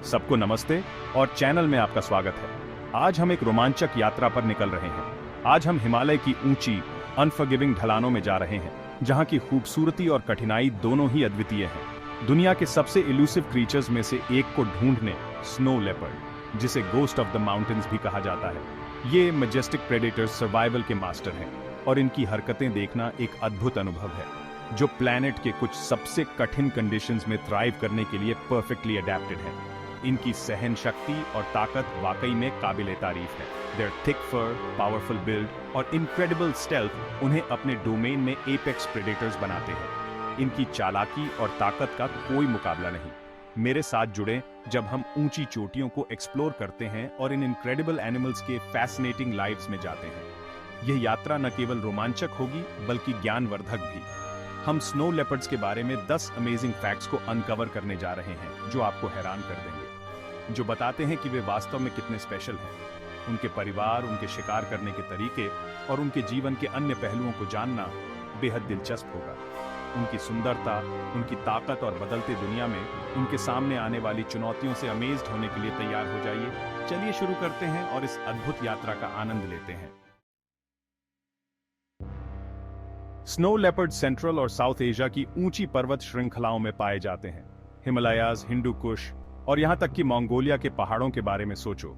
सबको नमस्ते और चैनल में आपका स्वागत है। आज हम एक रोमांचक यात्रा पर निकल रहे हैं। आज हम हिमालय की ऊंची अनफॉरगिविंग ढलानों में जा रहे हैं, जहां की खूबसूरती और कठिनाई दोनों ही अद्वितीय हैं। दुनिया के सबसे इल्यूसिव क्रीचर्स में से एक को ढूंढने स्नो लेपर्ड, जिसे गोस्ट ऑफ द माउंटेन्स भी कहा जाता है, ये मैजेस्टिक प्रेडेटर्स सर्वाइवल के मास्टर हैं और इनकी हरकतें देखना एक अद्भुत अनुभव है, जो प्लैनेट के कुछ सबसे कठिन कंडीशंस में थ्राइव करने के लिए परफेक्टली अडेप्टेड है। इनकी सहन शक्ति और ताकत वाकई में काबिले तारीफ है। Their thick fur, powerful build और इनक्रेडिबल स्टेल्थ उन्हें अपने डोमेन में एपेक्स प्रेडेटर्स बनाते हैं। इनकी चालाकी और ताकत का कोई मुकाबला नहीं। मेरे साथ जुड़े जब हम ऊंची चोटियों को एक्सप्लोर करते हैं और इन इनक्रेडिबल एनिमल्स के फैसिनेटिंग लाइव्स में जाते हैं। यह यात्रा न केवल रोमांचक होगी बल्कि ज्ञानवर्धक भी। हम स्नो लेपर्ड्स के बारे में 10 अमेजिंग फैक्ट्स को अनकवर करने जा रहे हैं, जो आपको हैरान कर देंगे, जो बताते हैं कि वे वास्तव में कितने स्पेशल हैं। उनके परिवार, उनके शिकार करने के तरीके और उनके जीवन के अन्य पहलुओं को जानना बेहद दिलचस्प होगा। उनकी सुंदरता, उनकी ताकत और बदलती दुनिया में उनके सामने आने वाली चुनौतियों से अमेज्ड होने के लिए तैयार हो जाइए। चलिए शुरू करते हैं और इस अद्भुत यात्रा का आनंद लेते हैं। स्नो लेपर्ड सेंट्रल और साउथ एशिया की ऊंची पर्वत श्रृंखलाओं में पाए जाते हैं। हिमालयाज, हिंदू कुश और यहां तक कि मंगोलिया के पहाड़ों के बारे में सोचो।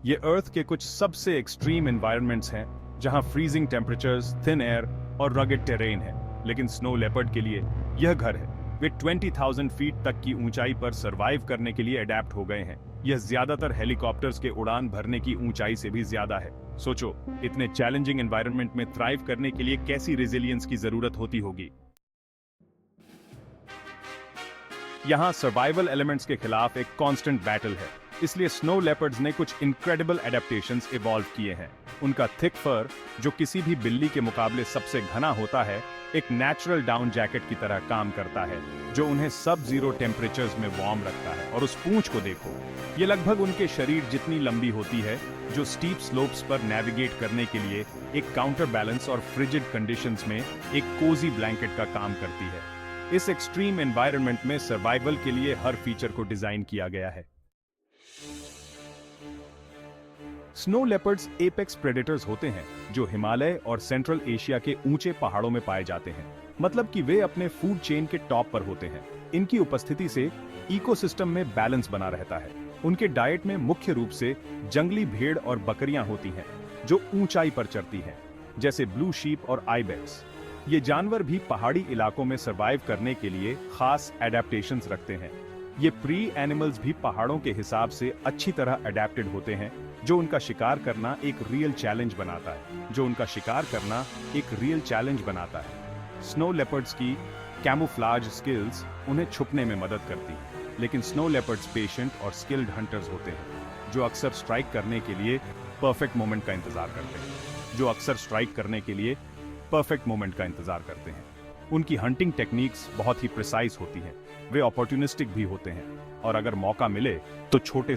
ये अर्थ के कुछ सबसे एक्सट्रीम एनवायरनमेंट्स हैं, जहां फ्रीजिंग टेम्परेचर्स, थिन एयर और रगेड टेरेन है। लेकिन स्नो लेपर्ड के लिए यह घर है। वे 20,000 फीट तक की ऊंचाई पर सर्वाइव करने के लिए अडेप्ट हो गए हैं। यह ज्यादातर हेलीकॉप्टर्स के उड़ान भरने की ऊंचाई से भी ज्यादा है। सोचो, इतने चैलेंजिंग एनवायरनमेंट में थ्राइव करने के लिए कैसी रेजिलियंस की जरूरत होती होगी। यहां सर्वाइवल एलिमेंट्स के खिलाफ एक कांस्टेंट बैटल है, इसलिए स्नो लेपर्ड्स ने कुछ इनक्रेडिबल एडेप्टेशंस इवॉल्व किए हैं। उनका थिक फर, जो किसी भी बिल्ली के मुकाबले सबसे घना होता है, एक नेचुरल डाउन जैकेट की तरह काम करता है, जो उन्हें सब जीरो टेम्परेचर्स में वार्म रखता है। और उस पूंछ को देखो, ये लगभग उनके शरीर जितनी लंबी होती है, जो स्टीप स्लोप्स पर नेविगेट करने के लिए एक काउंटर बैलेंस और फ्रिजिड कंडीशंस में एक कोजी ब्लैंकेट का काम करती है। इस एक्सट्रीम एनवायरनमेंट में सर्वाइवल के लिए हर फीचर को डिजाइन किया गया है। स्नो लेपर्ड्स एपेक्स प्रेडेटर्स होते हैं, जो हिमालय और सेंट्रल एशिया के ऊंचे पहाड़ों में पाए जाते हैं। मतलब कि वे अपने फूड चेन के टॉप पर होते हैं। इनकी उपस्थिति से इकोसिस्टम में बैलेंस बना रहता है। उनके डाइट में मुख्य रूप से जंगली भेड़ और बकरियां होती हैं, जो ऊंचाई पर चरती हैं, जैसे ब्लू शीप और आइबेक्स। ये जानवर भी पहाड़ी इलाकों में सर्वाइव करने के लिए खास एडेप्टेशंस रखते हैं। ये प्री एनिमल्स भी पहाड़ों के हिसाब से अच्छी तरह अडेप्टेड होते हैं, जो उनका शिकार करना एक रियल चैलेंज बनाता है। स्नो लेपर्ड्स की कैमोफ्लाज स्किल्स उन्हें छुपने में मदद करती हैं, लेकिन स्नो लेपर्ड्स पेशेंट और स्किल्ड हंटर्स होते हैं, जो अक्सर स्ट्राइक करने के लिए परफेक्ट मोमेंट का इंतजार करते हैं। उनकी हंटिंग टेक्निक्स बहुत ही प्रिसाइज होती हैं। वे अपॉर्चुनिस्टिक भी होते हैं और अगर मौका मिले तो छोटे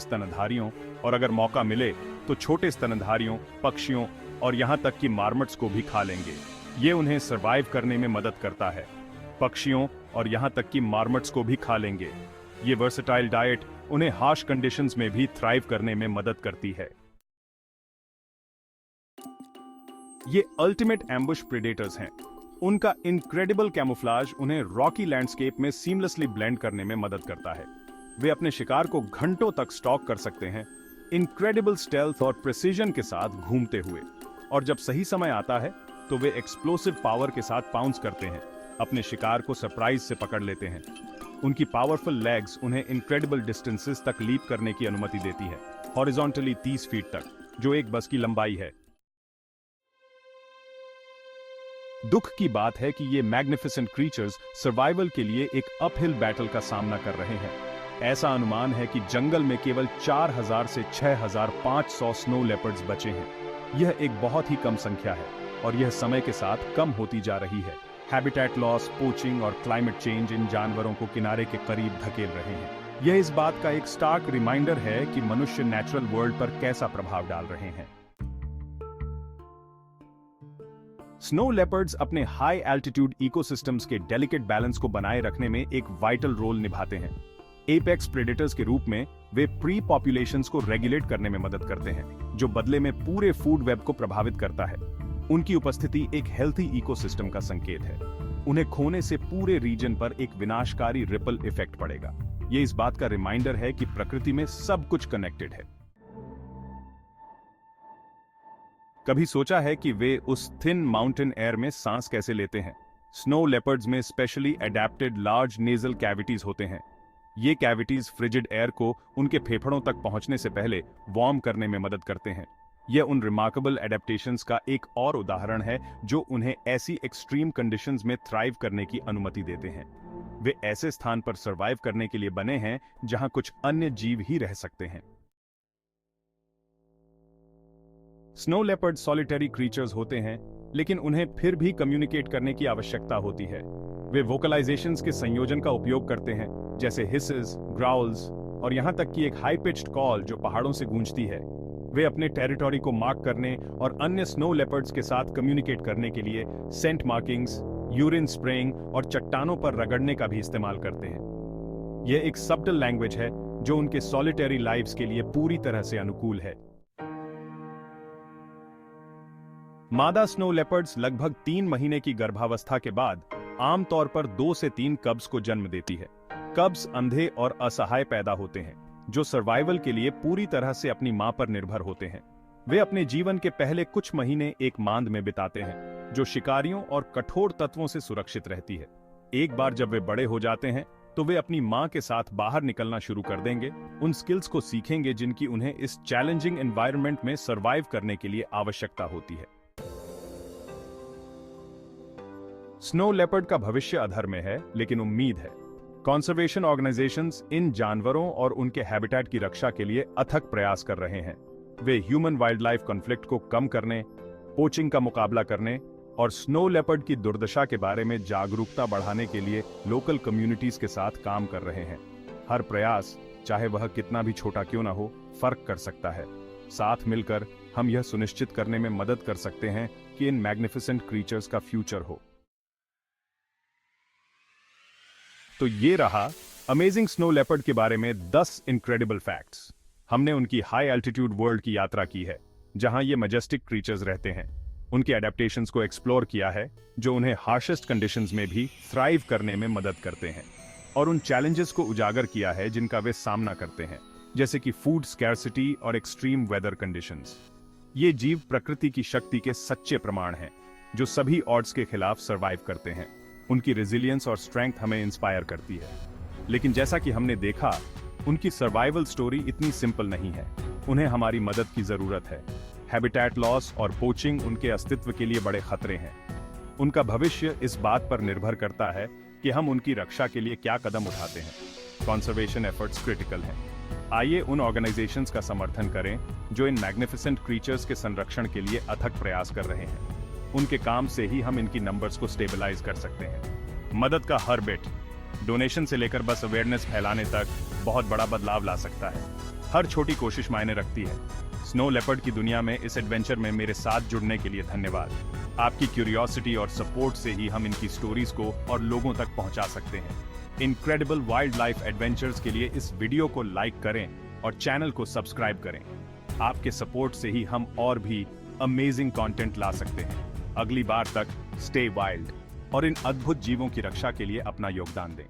स्तनधारियों, पक्षियों और यहां तक कि मार्मट्स को भी खा लेंगे। ये उन्हें सरवाइव करने में मदद करता है। ये वर्सेटाइल डाइट उन्हें हार्श कंडीशंस में भी थ्राइव करने में मदद करती है। ये अल्टीमेट एम्बुश प्रेडेटर्स हैं। उनका इनक्रेडिबल कैमोफ्लाज उन्हें रॉकी लैंडस्केप में सीमलेसली ब्लेंड करने में मदद करता है। वे अपने शिकार को घंटों तक स्टॉक कर सकते हैं, इनक्रेडिबल स्टेल्थ और प्रिसीजन के साथ घूमते हुए। और जब सही समय आता है तो वे एक्सप्लोसिव पावर के साथ पाउंस करते हैं, अपने शिकार को सरप्राइज से पकड़ लेते हैं। उनकी पावरफुल लेग्स उन्हें इनक्रेडिबल डिस्टेंसेस तक लीप करने की अनुमति देती है, हॉरिजॉन्टली 30 फीट तक, जो एक बस की लंबाई है। दुख की बात है कि ये मैग्निफिसेंट क्रीचर्स सर्वाइवल के लिए एक अपहिल बैटल का सामना कर रहे हैं। ऐसा अनुमान है कि जंगल में केवल 4,000 से 6,500 स्नो लेपर्ड्स बचे हैं। यह एक बहुत ही कम संख्या है और यह समय के साथ कम होती जा रही है। हैबिटेट लॉस, पोचिंग और क्लाइमेट चेंज इन जानवरों को किनारे के करीब धकेल रहे हैं। यह इस बात का एक स्टार्क रिमाइंडर है कि मनुष्य नेचुरल वर्ल्ड पर कैसा प्रभाव डाल रहे हैं। स्नो लेपर्ड्स अपने हाई एल्टीट्यूड इकोसिस्टम्स के डेलिकेट बैलेंस को बनाए रखने में एक वाइटल रोल निभाते हैं। एपेक्स प्रेडेटर्स के रूप में वे प्री पॉपुलेशंस को रेगुलेट करने में मदद करते हैं, जो बदले में पूरे फूड वेब को प्रभावित करता है। उनकी उपस्थिति एक हेल्थी इकोसिस्टम का संकेत है। उन्हें खोने से पूरे रीजन पर एक विनाशकारी रिपल इफेक्ट पड़ेगा। ये इस बात का रिमाइंडर है कि प्रकृति में सब कुछ कनेक्टेड है। कभी सोचा है कि वे उस थिन माउंटेन एयर में सांस कैसे लेते हैं? स्नो लेपर्ड्स में specially adapted large nasal cavities होते हैं। ये कैविटीज फ्रिजिड एयर को उनके फेफड़ों तक पहुंचने से पहले वार्म करने में मदद करते हैं। यह उन रिमार्केबल एडेप्टेशंस का एक और उदाहरण है जो उन्हें ऐसी एक्सट्रीम कंडीशंस में थ्राइव करने की अनुमति देते हैं। वे ऐसे स्थान पर सर्वाइव करने के लिए बने हैं जहां कुछ अन्य जीव ही रह सकते हैं। स्नो लेपर्ड सॉलिटरी क्रीचर्स होते हैं, लेकिन उन्हें फिर भी कम्युनिकेट करने की आवश्यकता होती है। वे वोकलाइजेशंस के संयोजन का उपयोग करते हैं, जैसे हिसेस, ग्राउल्स और यहां तक कि एक हाई पिच्ड कॉल जो पहाड़ों से गूंजती है। वे अपने टेरिटरी को मार्क करने और अन्य स्नो लेपर्ड्स के साथ कम्युनिकेट करने के लिए सेंट मार्किंग्स, यूरिन स्प्रेइंग और चट्टानों पर रगड़ने का भी इस्तेमाल करते हैं। यह एक सब्टल लैंग्वेज है जो उनके सॉलिटरी लाइव्स के लिए पूरी तरह से अनुकूल है। मादा स्नो लेपर्ड्स लगभग 3 महीने की गर्भावस्था के बाद आमतौर पर 2 से 3 कब्स को जन्म देती है। कब्स अंधे और असहाय पैदा होते हैं, जो सर्वाइवल के लिए पूरी तरह से अपनी मां पर निर्भर होते हैं। वे अपने जीवन के पहले कुछ महीने एक मांद में बिताते हैं, जो शिकारियों और कठोर तत्वों से सुरक्षित रहती है। एक बार जब वे बड़े हो जाते हैं, तो वे अपनी मां के साथ बाहर निकलना शुरू कर देंगे, उन स्किल्स को सीखेंगे जिनकी उन्हें इस चैलेंजिंग एनवायरनमेंट में सर्वाइव करने के लिए आवश्यकता होती है। स्नो लेपर्ड का भविष्य अधर में है, लेकिन उम्मीद है। कंजर्वेशन ऑर्गेनाइजेशंस इन जानवरों और उनके हैबिटेट की रक्षा के लिए अथक प्रयास कर रहे हैं। वे ह्यूमन वाइल्ड लाइफ कॉन्फ्लिक्ट को कम करने, पोचिंग का मुकाबला करने और स्नो लेपर्ड की दुर्दशा के बारे में जागरूकता बढ़ाने के लिए लोकल कम्युनिटीज के साथ काम कर रहे हैं। हर प्रयास, चाहे वह कितना भी छोटा क्यों ना हो, फर्क कर सकता है। साथ मिलकर हम यह सुनिश्चित करने में मदद कर सकते हैं कि इन मैग्निफिसेंट क्रीचर्स का फ्यूचर हो। तो ये रहा अमेजिंग स्नो लेपर्ड के बारे में 10 इनक्रेडिबल फैक्ट्स। हमने उनकी हाई एल्टीट्यूड वर्ल्ड की यात्रा की है, जहां ये मैजेस्टिक क्रीचर्स रहते हैं। उनके एडेप्टेशंस को एक्सप्लोर किया है, जो उन्हें हार्शेस्ट कंडीशंस में भी थ्राइव करने में मदद करते हैं, और उन चैलेंजेस को उजागर किया है जिनका वे सामना करते हैं, जैसे कि फूड स्कैर्सिटी और एक्सट्रीम वेदर कंडीशंस। ये जीव प्रकृति की शक्ति के सच्चे प्रमाण हैं, जो सभी ऑड्स के खिलाफ सर्वाइव करते हैं। उनकी रेजिलियंस और स्ट्रेंथ हमें इंस्पायर करती है। लेकिन जैसा कि हमने देखा, उनकी सर्वाइवल स्टोरी इतनी सिंपल नहीं है। उन्हें हमारी मदद की जरूरत है। हैबिटेट लॉस और पोचिंग उनके अस्तित्व के लिए बड़े खतरे हैं। उनका भविष्य इस बात पर निर्भर करता है कि हम उनकी रक्षा के लिए क्या कदम उठाते हैं। कंजर्वेशन एफर्ट्स क्रिटिकल हैं। आइए उन ऑर्गेनाइजेशंस का समर्थन करें जो इन मैग्निफिसेंट क्रीचर्स के संरक्षण के लिए अथक प्रयास कर रहे हैं। उनके काम से ही हम इनकी नंबर्स को स्टेबलाइज कर सकते हैं। मदद का हर बिट, डोनेशन से लेकर बस अवेयरनेस फैलाने तक, बहुत बड़ा बदलाव ला सकता है। हर छोटी कोशिश मायने रखती है। स्नो लेपर्ड की दुनिया में इस एडवेंचर में मेरे साथ जुड़ने के लिए धन्यवाद। आपकी क्यूरियोसिटी और सपोर्ट से ही हम इनकी स्टोरीज को और लोगों तक पहुंचा सकते हैं। इनक्रेडिबल वाइल्ड लाइफ एडवेंचर्स के लिए इस वीडियो को लाइक करें और चैनल को सब्सक्राइब करें। आपके सपोर्ट से ही हम और भी अमेजिंग कंटेंट ला सकते हैं। अगली बार तक स्टे वाइल्ड और इन अद्भुत जीवों की रक्षा के लिए अपना योगदान दें।